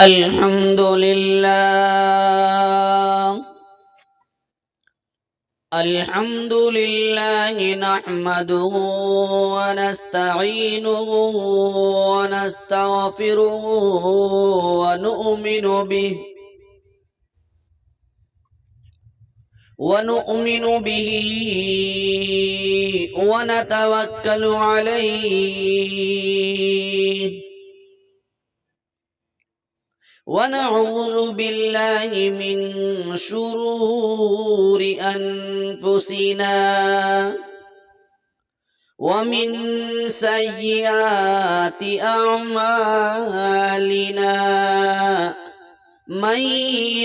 الحمد لله الحمد لله نحمده ونستعينه ونستغفره ونؤمن به ونتوكل عليه ونعوذ بالله من شرور أنفسنا ومن سيئات أعمالنا من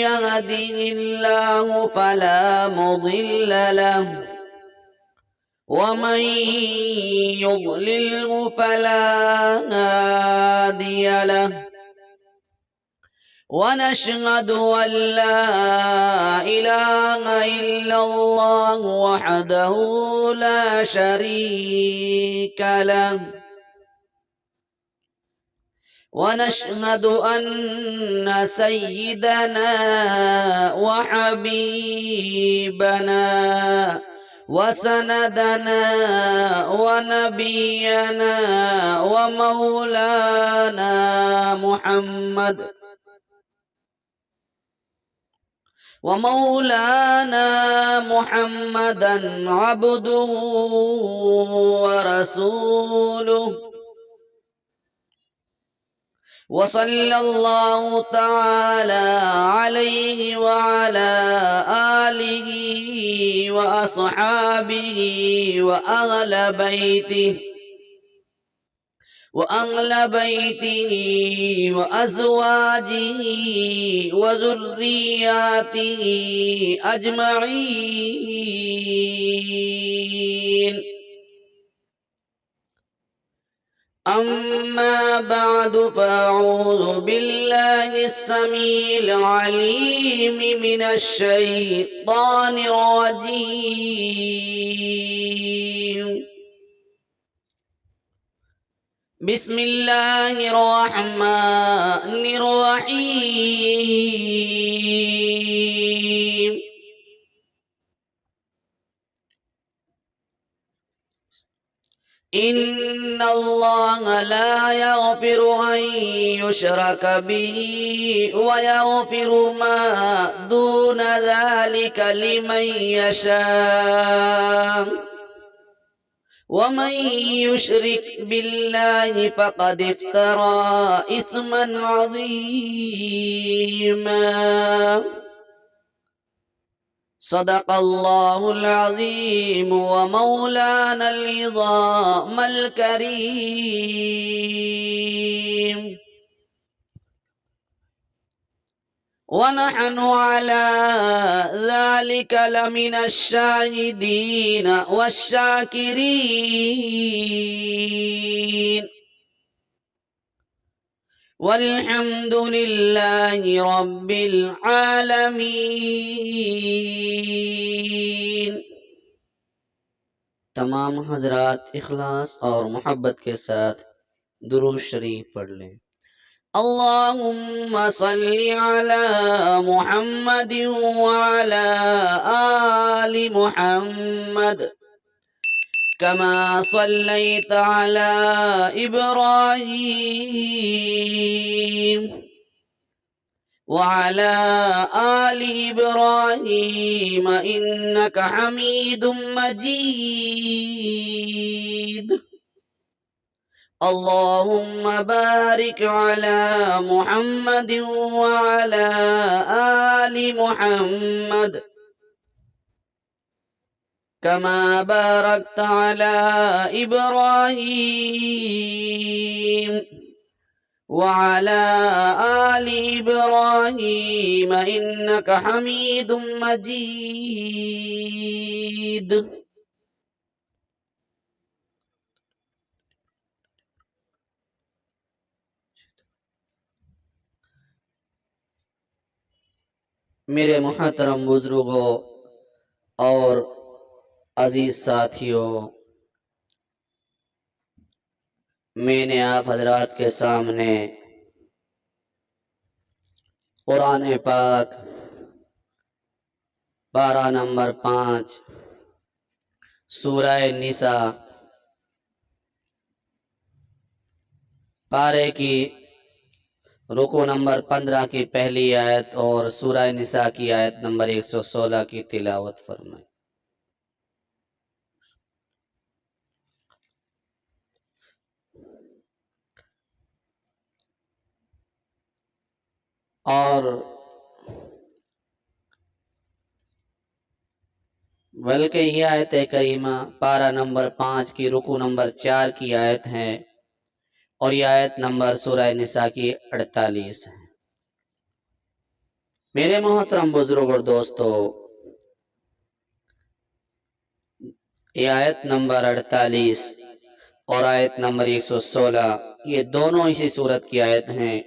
يهده الله فلا مضل له ومن يضلله فلا هادي له ونشهد أن لا إله إلا الله وحده لا شريك له ونشهد أن سيدنا وحبيبنا وسندنا ونبينا ومولانا محمدا عبده ورسوله وصلى الله تعالى عليه وعلى آله وأصحابه وأهل بيته وأزواجه وذرياته أجمعين أما بعد فأعوذ بالله السميع العليم من الشيطان الرجيم بسم الله الرحمن الرحيم إن الله لا يغفر أن يشرك به ويغفر ما دون ذلك لمن يشاء ومن يشرك بالله فقد افترى إثما عظيما صدق الله العظيم ومولانا العظام الكريم ونحن على ذلك لمن الشاهدين والشاكرين والحمد لله رب العالمین۔ تمام حضرات اخلاص اور محبت کے ساتھ درود شریف پڑھ لیں۔ اللہم صلی علی محمد وعلی آل محمد كما صليت على إبراهيم وعلى آل إبراهيم إنك حميد مجيد اللهم بارك على محمد وعلى آل محمد كما باركت على إبراهيم وعلى آل إبراهيم إنك حميد مجيد۔ میرے محترم بزرگوں اور عزیز ساتھیوں، میں نے آپ حضرات کے سامنے قرآن پاک پارہ نمبر 5 سورہ نساء پارے کی رکوع نمبر 15 کی پہلی آیت اور سورہ نساء کی آیت نمبر 116 کی تلاوت فرمائیں۔ اور بلکہ یہ آیت کریمہ پارہ نمبر 5 کی رکوع نمبر 4 کی آیت ہے اور یہ آیت نمبر سورہ نساء کی 48 ہے۔ میرے محترم بزرگ اور دوستو، یہ آیت نمبر 48 اور آیت نمبر 116 یہ دونوں اسی صورت کی آیت ہیں۔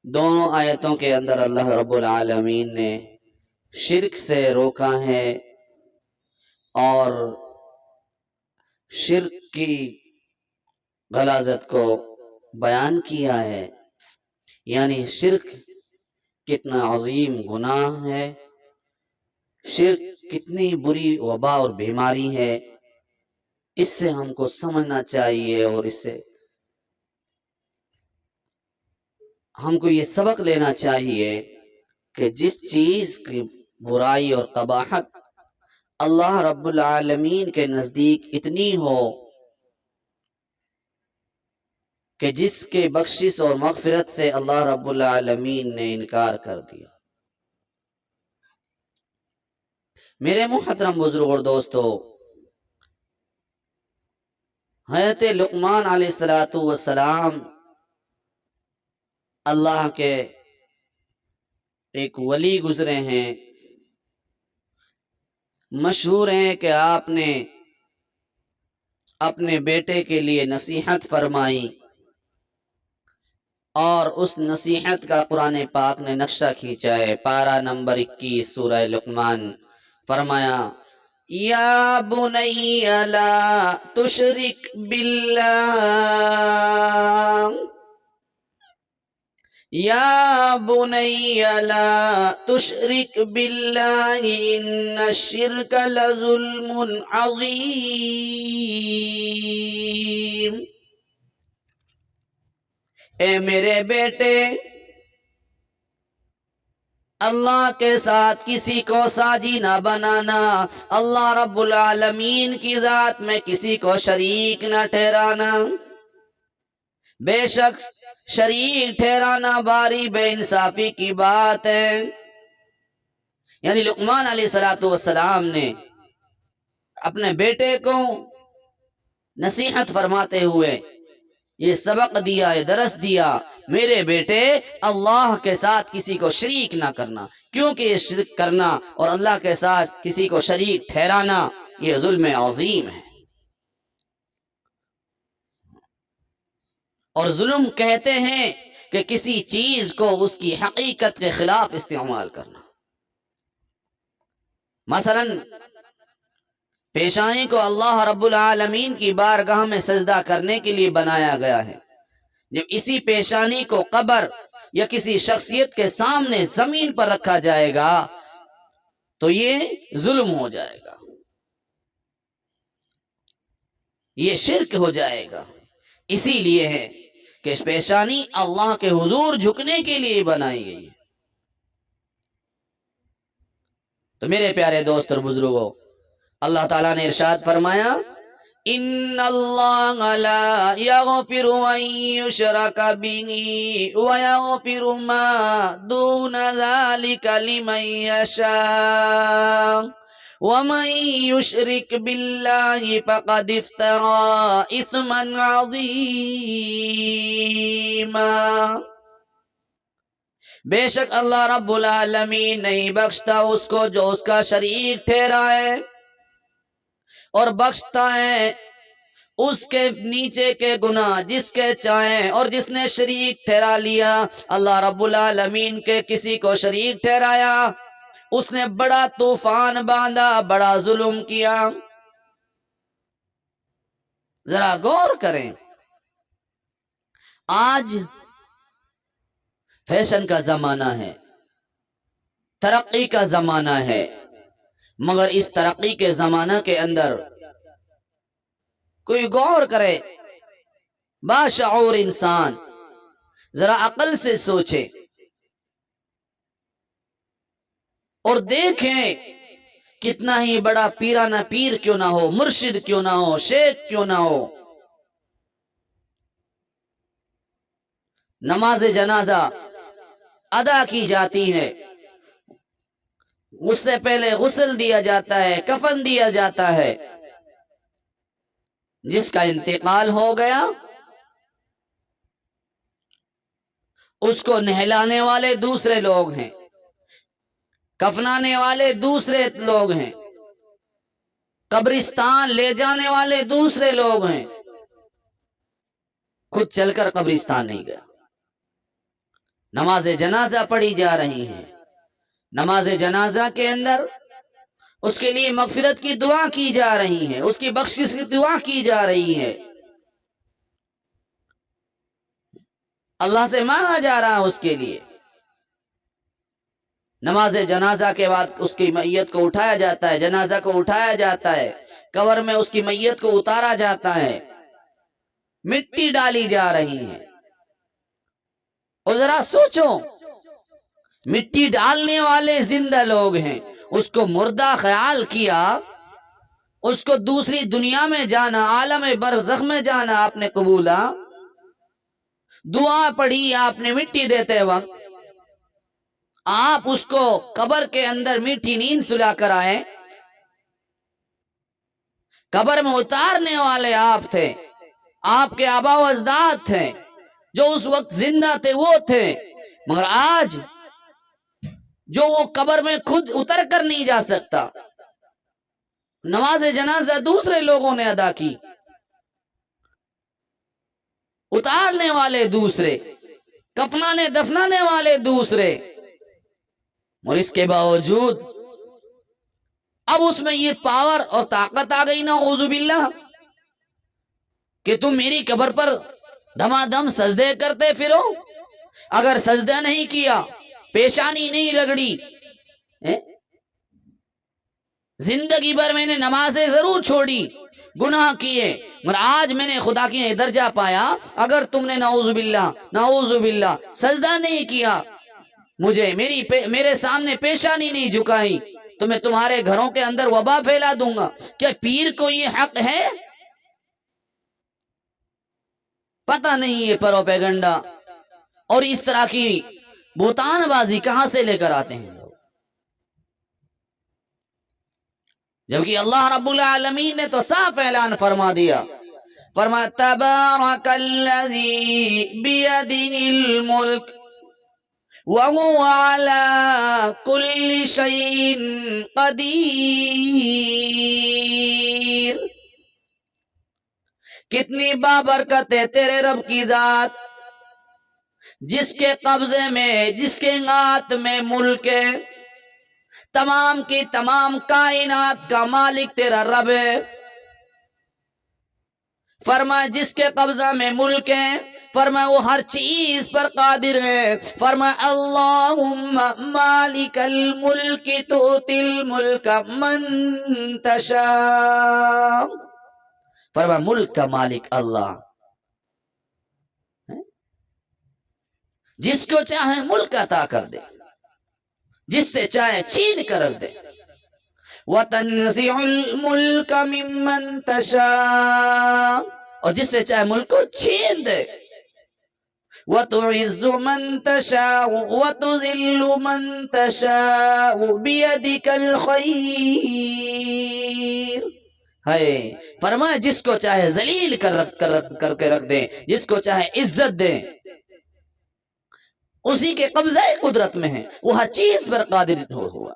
دونوں آیتوں کے اندر اللہ رب العالمین نے شرک سے روکا ہے اور شرک کی غلاظت کو بیان کیا ہے، یعنی شرک کتنا عظیم گناہ ہے، شرک کتنی بری وبا اور بیماری ہے، اس سے ہم کو سمجھنا چاہیے اور اس سے ہم کو یہ سبق لینا چاہیے کہ جس چیز کی برائی اور قباحت اللہ رب العالمین کے نزدیک اتنی ہو کہ جس کے بخشش اور مغفرت سے اللہ رب العالمین نے انکار کر دیا۔ میرے محترم بزرگ اور دوستو، حضرت لقمان علیہ السلام اللہ کے ایک ولی گزرے ہیں، مشہور ہیں کہ آپ نے اپنے بیٹے کے لیے نصیحت فرمائی اور اس نصیحت کا قرآن پاک نے نقشہ کھینچا ہے۔ پارہ نمبر 21 سورہ لقمان، فرمایا یا بنی لا تشرک باللہ یا بنی لا تشرک باللہ ان الشرک لظلم عظیم۔ اے میرے بیٹے، اللہ کے ساتھ کسی کو ساجی نہ بنانا، اللہ رب العالمین کی ذات میں کسی کو شریک نہ ٹھہرانا۔ بے شک شریک ٹھہرانا باری بے انصافی کی بات ہے۔ یعنی لقمان علیہ السلام نے اپنے بیٹے کو نصیحت فرماتے ہوئے یہ سبق دیا، یہ درس دیا، میرے بیٹے اللہ کے ساتھ کسی کو شریک نہ کرنا، کیونکہ یہ شرک کرنا اور اللہ کے ساتھ کسی کو شریک ٹھہرانا یہ ظلم عظیم ہے۔ اور ظلم کہتے ہیں کہ کسی چیز کو اس کی حقیقت کے خلاف استعمال کرنا۔ مثلا پیشانی کو اللہ رب العالمین کی بارگاہ میں سجدہ کرنے کے لیے بنایا گیا ہے، جب اسی پیشانی کو قبر یا کسی شخصیت کے سامنے زمین پر رکھا جائے گا تو یہ ظلم ہو جائے گا، یہ شرک ہو جائے گا۔ اسی لیے ہے کہ پیشانی اللہ کے حضور جھکنے کے لیے بنائی گئی ہے۔ تو میرے پیارے دوست اور بزرگوں، اللہ تعالیٰ نے ارشاد فرمایا ان اللہ لا یغفر ان یشرک بہ ویغفر ما دون ذلک لمن یشاء ومن یشرک باللہ فقد افترى اثما عظیما۔ بے شک اللہ رب العالمین نہیں بخشتا اس کو جو اس کا شریک ٹھہرائے، اور بخشتا ہے اس کے نیچے کے گناہ جس کے چاہیں، اور جس نے شریک ٹھہرا لیا اللہ رب العالمین کے کسی کو شریک ٹھہرایا، اس نے بڑا طوفان باندھا، بڑا ظلم کیا۔ ذرا غور کریں، آج فیشن کا زمانہ ہے، ترقی کا زمانہ ہے، مگر اس ترقی کے زمانہ کے اندر کوئی غور کرے، باشعور انسان ذرا عقل سے سوچے اور دیکھیں کتنا ہی بڑا پیرانہ پیر کیوں نہ ہو، مرشد کیوں نہ ہو، شیخ کیوں نہ ہو، نماز جنازہ ادا کی جاتی ہے، اس سے پہلے غسل دیا جاتا ہے، کفن دیا جاتا ہے، جس کا انتقال ہو گیا اس کو نہلانے والے دوسرے لوگ ہیں، کفنانے والے دوسرے لوگ ہیں، قبرستان لے جانے والے دوسرے لوگ ہیں، خود چل کر قبرستان نہیں گیا۔ نماز جنازہ پڑھی جا رہی ہے، نماز جنازہ کے اندر اس کے لیے مغفرت کی دعا کی جا رہی ہے، اس کی بخشش کی دعا کی جا رہی ہے، اللہ سے مانگا جا رہا ہے اس کے لیے۔ نماز جنازہ کے بعد اس کی میت کو اٹھایا جاتا ہے، جنازہ کو اٹھایا جاتا ہے، قبر میں اس کی میت کو اتارا جاتا ہے، مٹی ڈالی جا رہی ہے۔ اور ذرا سوچو، مٹی ڈالنے والے زندہ لوگ ہیں، اس کو مردہ خیال کیا، اس کو دوسری دنیا میں جانا، عالم برزخ میں جانا آپ نے قبولا، دعا پڑھی آپ نے مٹی دیتے وقت، آپ اس کو قبر کے اندر میٹھی نیند سلا کر آئے، قبر میں اتارنے والے آپ تھے، آپ کے آبا و اجداد تھے، جو اس وقت زندہ تھے وہ تھے، مگر آج جو وہ قبر میں خود اتر کر نہیں جا سکتا، نماز جنازہ دوسرے لوگوں نے ادا کی، اتارنے والے دوسرے، کفنانے دفنانے والے دوسرے، اور اس کے باوجود اب اس میں یہ پاور اور طاقت آ گئی نعوذ باللہ کہ تم میری قبر پر دما دم سجدے کرتے پھرو، اگر سجدہ نہیں کیا، پیشانی نہیں رگڑی، زندگی بھر میں نے نمازیں ضرور چھوڑی، گناہ کیے، مگر آج میں نے خدا کی درجہ پایا، اگر تم نے نعوذ باللہ سجدہ نہیں کیا، مجھے میرے سامنے پیشانی نہیں جھکائی، تو میں تمہارے گھروں کے اندر وبا پھیلا دوں گا۔ کیا پیر کو یہ حق ہے؟ پتہ نہیں یہ پروپیگنڈا اور اس طرح کی بہتان بازی کہاں سے لے کر آتے ہیں لوگ، جبکہ اللہ رب العالمین نے تو صاف اعلان فرما دیا، فرمایا تبارک الذی بیدہ الملک وَهُوَ عَلَى كُلِّ شَيْءٍ قَدِيرٌ۔ کتنی بابرکت ہے تیرے رب کی ذات، جس کے قبضے میں، جس کے ہاتھ میں ملک ہے، تمام کی تمام کائنات کا مالک تیرا رب ہے۔ فرمایا جس کے قبضہ میں ملک ہے، فرمایا وہ ہر چیز پر قادر ہے، فرمایا اللہم مالک الملک تؤتی الملک من تشاء، فرمایا ملک کا مالک اللہ، جس کو چاہے ملک عطا کر دے، جس سے چاہے چھین کر رکھ دے، وَتَنزِعُ الْمُلْكَ مِمَّن تَشَاءُ، اور جس سے چاہے ملک کو چھین دے، وَتُعِزُّ مَن تَشَاءُ وَتُذِلُّ مَن تَشَاءُ بِيَدِكَ الْخَيْرُ، ہے فرمایا جس کو چاہے ذلیل کر کے رکھ دے، جس کو چاہے عزت دے، اسی کے قبضہ قدرت میں ہے، وہ ہر چیز پر قادر ہوا،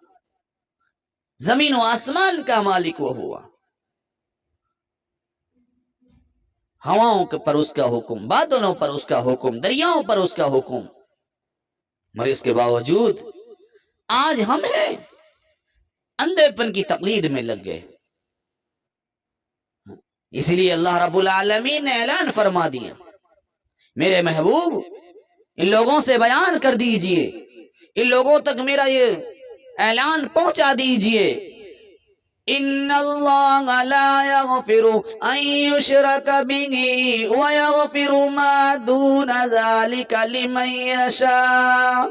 زمین و آسمان کا مالک وہ ہوا، ہواؤں پر اس کا حکم، بادلوں پر اس کا حکم، دریاؤں پر اس کا حکم، مگر اس کے باوجود آج ہم ہیں اندھے پن کی تقلید میں لگ گئے۔ اس لیے اللہ رب العالمین نے اعلان فرما دیا، میرے محبوب ان لوگوں سے بیان کر دیجئے، ان لوگوں تک میرا یہ اعلان پہنچا دیجئے ان اللہ لا یغفر ان یشرک بہ ویغفر ما دون ذلک لمن یشاء،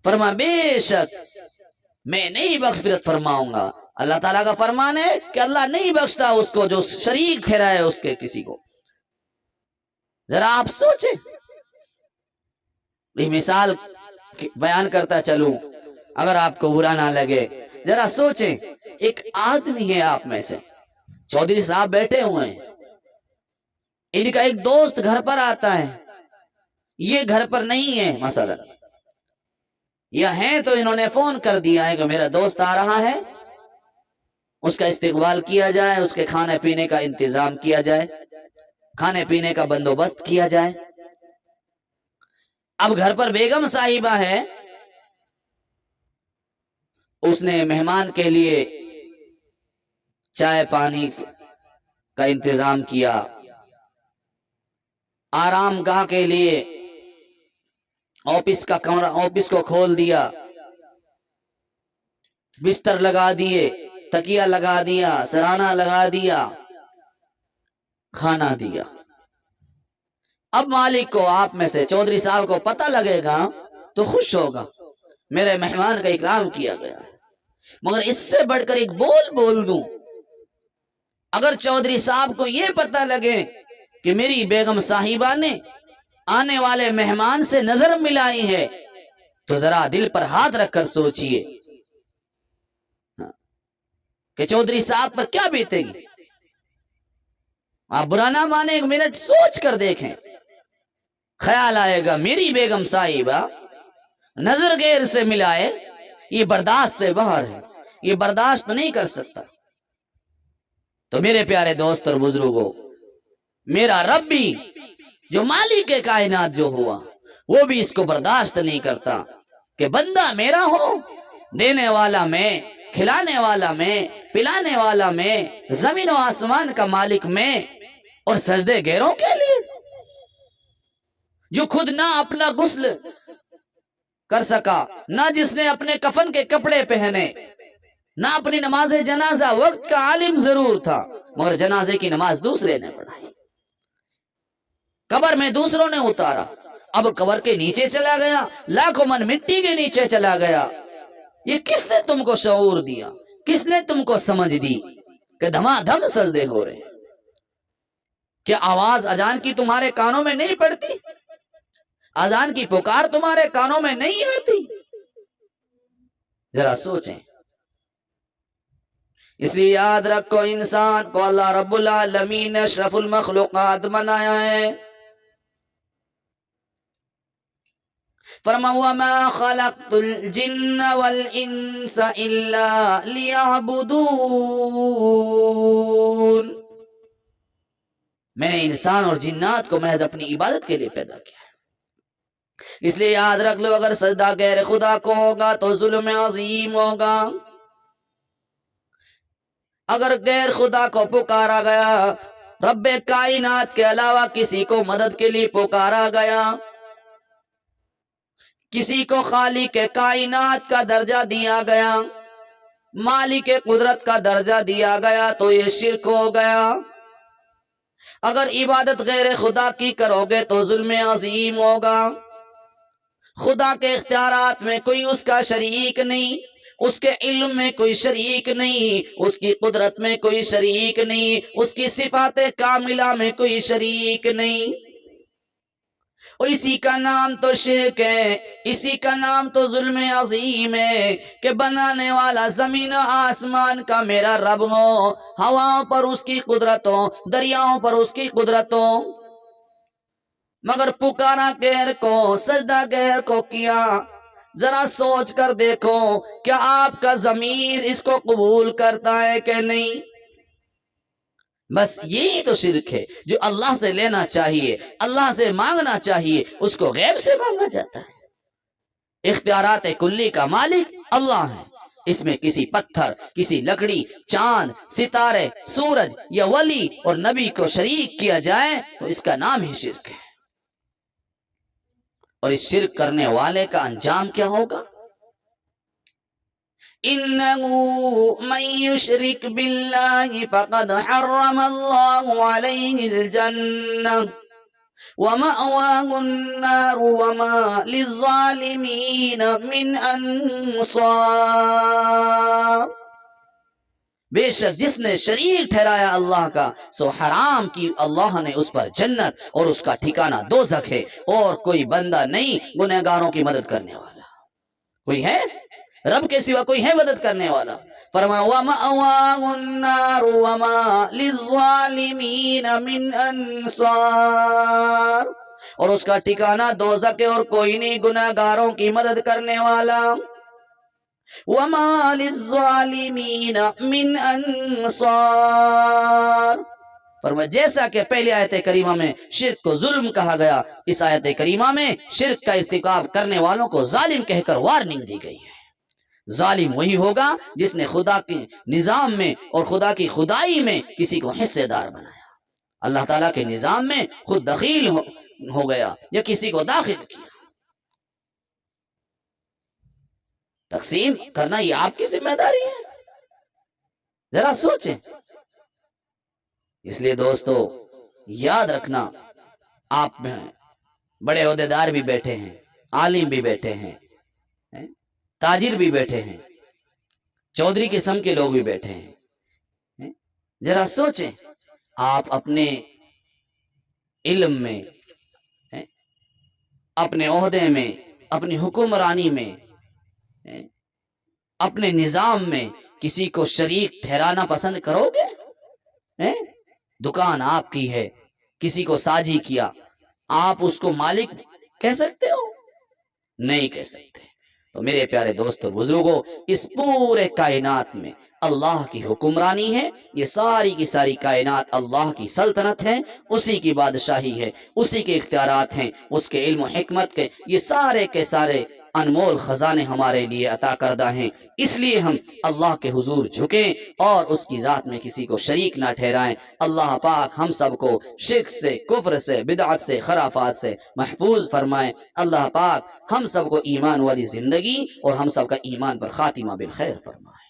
فرما بے شک میں نہیں مغفرت فرماؤں گا۔ اللہ تعالیٰ کا فرمان ہے کہ اللہ نہیں بخشتا اس کو جو شریک ٹھہرائے اس کے کسی کو۔ ذرا آپ سوچیں، یہ مثال بیان کرتا چلوں اگر آپ کو برا نہ لگے، ذرا سوچیں، ایک آدمی ہے آپ میں سے، چودھری صاحب بیٹھے ہوئے ہیں، ان کا ایک دوست گھر پر آتا ہے، یہ گھر پر نہیں ہے مثلا، یا ہیں تو انہوں نے فون کر دیا ہے کہ میرا دوست آ رہا ہے، اس کا استقبال کیا جائے، اس کے کھانے پینے کا انتظام کیا جائے، کھانے پینے کا بندوبست کیا جائے۔ اب گھر پر بیگم صاحبہ ہے، اس نے مہمان کے لیے چائے پانی کا انتظام کیا، آرام گاہ کے لیے آفس کا کمرہ، آفس کو کھول دیا، بستر لگا دیے، تکیہ لگا دیا، سرانہ لگا دیا، کھانا دیا۔ اب مالک کو، آپ میں سے چودھری صاحب کو پتہ لگے گا تو خوش ہوگا، میرے مہمان کا اکرام کیا گیا، مگر اس سے بڑھ کر ایک بول دوں، اگر چودھری صاحب کو یہ پتہ لگے کہ میری بیگم صاحبہ نے آنے والے مہمان سے نظر ملائی ہے تو ذرا دل پر ہاتھ رکھ کر سوچئے کہ چودھری صاحب پر کیا بیتے گی۔ آپ برا نہ مانے، ایک منٹ سوچ کر دیکھیں، خیال آئے گا میری بیگم صاحبہ نظر غیر سے ملائے، یہ برداشت سے باہر ہے، یہ برداشت نہیں کر سکتا۔ تو میرے پیارے دوست اور بزرگوں، میرا رب بھی جو مالک کائنات جو ہوا، وہ بھی اس کو برداشت نہیں کرتا کہ بندہ میرا ہو، دینے والا میں، کھلانے والا میں، پلانے والا میں، زمین و آسمان کا مالک میں، اور سجدے غیروں کے لیے، جو خود نہ اپنا غسل کر سکا، نہ جس نے اپنے کفن کے کپڑے پہنے، نہ اپنی نماز جنازہ، وقت کا عالم ضرور تھا مگر جنازے کی نماز دوسرے نے پڑھائی، قبر میں دوسروں نے اتارا، اب قبر کے نیچے چلا گیا، لاکھوں من مٹی کے نیچے چلا گیا۔ یہ کس نے تم کو شعور دیا، کس نے تم کو سمجھ دی کہ دھما دھم سجدے ہو رہے ہیں؟ کیا آواز اذان کی تمہارے کانوں میں نہیں پڑتی؟ اذان کی پکار تمہارے کانوں میں نہیں آتی؟ ذرا سوچیں۔ اس لیے یاد رکھو، انسان کو اللہ رب العالمین نے اشرف المخلوقات بنایا ہے۔ فرما وَمَا خَلَقْتُ الْجِنَّ وَالْإِنسَ إِلَّا لِيَعْبُدُونَ، میں نے انسان اور جنات کو محض اپنی عبادت کے لیے پیدا کیا ہے۔ اس لیے یاد رکھ لو، اگر سجدہ غیر خدا کو ہوگا تو ظلم عظیم ہوگا۔ اگر غیر خدا کو پکارا گیا، رب کائنات کے علاوہ کسی کو مدد کے لیے پکارا گیا، کسی کو خالق کائنات کا درجہ دیا گیا، مالک قدرت کا درجہ دیا گیا، تو یہ شرک ہو گیا۔ اگر عبادت غیر خدا کی کرو گے تو ظلم عظیم ہوگا۔ خدا کے اختیارات میں کوئی اس کا شریک نہیں، اس کے علم میں کوئی شریک نہیں، اس کی قدرت میں کوئی شریک نہیں، اس کی صفات کاملہ میں کوئی شریک نہیں، اور اسی کا نام تو شرک ہے، اسی کا نام تو ظلم عظیم ہے کہ بنانے والا زمین و آسمان کا میرا رب ہو، ہواؤں پر اس کی قدرت ہو، دریاؤں پر اس کی قدرت ہو، مگر پکارا غیر کو، سجدہ غیر کو کیا۔ ذرا سوچ کر دیکھو، کیا آپ کا ضمیر اس کو قبول کرتا ہے کہ نہیں؟ بس یہی تو شرک ہے، جو اللہ سے لینا چاہیے، اللہ سے مانگنا چاہیے، اس کو غیب سے مانگا جاتا ہے۔ اختیارات کلی کا مالک اللہ ہے، اس میں کسی پتھر، کسی لکڑی، چاند، ستارے، سورج یا ولی اور نبی کو شریک کیا جائے تو اس کا نام ہی شرک ہے۔ اور اس شرک کرنے والے کا انجام کیا ہوگا؟ إنه من يشرك بالله فقد حرم الله عليه الجنة ومأواه النار وما للظالمين من أنصار. بے شک جس نے شریک ٹھہرایا اللہ کا سو حرام کی اللہ نے اس پر جنت اور اس کا ٹھکانہ دوزخ ہے، اور کوئی بندہ نہیں گنہگاروں کی مدد کرنے والا. کوئی ہے رب کے سوا کوئی ہے مدد کرنے والا؟ فرمایا وَمَأْوَاهُ النَّارُ وَمَا لِلظَّالِمِينَ مِنْ أَنصَارٍ، اور اس کا ٹھکانہ دوزخ ہے اور کوئی نہیں گنہگاروں کی مدد کرنے والا. وَمَا لِلظَّالِمِينَ مِنْ أَنصَارٍ. فرمایا جیسا کہ پہلی آیت کریمہ میں شرک کو ظلم کہا گیا، اس آیت کریمہ میں شرک کا ارتکاب کرنے والوں کو ظالم کہہ کر وارننگ دی گئی ہے. ظالم وہی ہوگا جس نے خدا کے نظام میں اور خدا کی خدائی میں کسی کو حصے دار بنایا، اللہ تعالیٰ کے نظام میں خود دخیل ہو گیا یا کسی کو داخل کیا. تقسیم کرنا یہ آپ کی ذمہ داری ہے، ذرا سوچیں. اس لیے دوستو یاد رکھنا، آپ میں بڑے عہدیدار بھی بیٹھے ہیں، عالم بھی بیٹھے ہیں، تاجر بھی بیٹھے ہیں، چودھری قسم کے لوگ بھی بیٹھے ہیں. ذرا سوچیں، آپ اپنے علم میں، اپنے عہدے میں، اپنی حکمرانی میں، اپنے نظام میں کسی کو شریک ٹھہرانا پسند کرو گے؟ دکان آپ کی ہے، کسی کو ساجی کیا، آپ اس کو مالک کہہ سکتے ہو؟ نہیں کہہ سکتے. تو میرے پیارے دوستو بزرگوں، اس پورے کائنات میں اللہ کی حکمرانی ہے. یہ ساری کی ساری کائنات اللہ کی سلطنت ہے، اسی کی بادشاہی ہے، اسی کے اختیارات ہیں، اس کے علم و حکمت کے یہ سارے کے سارے انمول خزانے ہمارے لیے عطا کردہ ہیں. اس لیے ہم اللہ کے حضور جھکیں اور اس کی ذات میں کسی کو شریک نہ ٹھہرائیں. اللہ پاک ہم سب کو شرک سے، کفر سے، بدعت سے، خرافات سے محفوظ فرمائیں. اللہ پاک ہم سب کو ایمان والی زندگی اور ہم سب کا ایمان پر خاتمہ بالخیر فرمائے.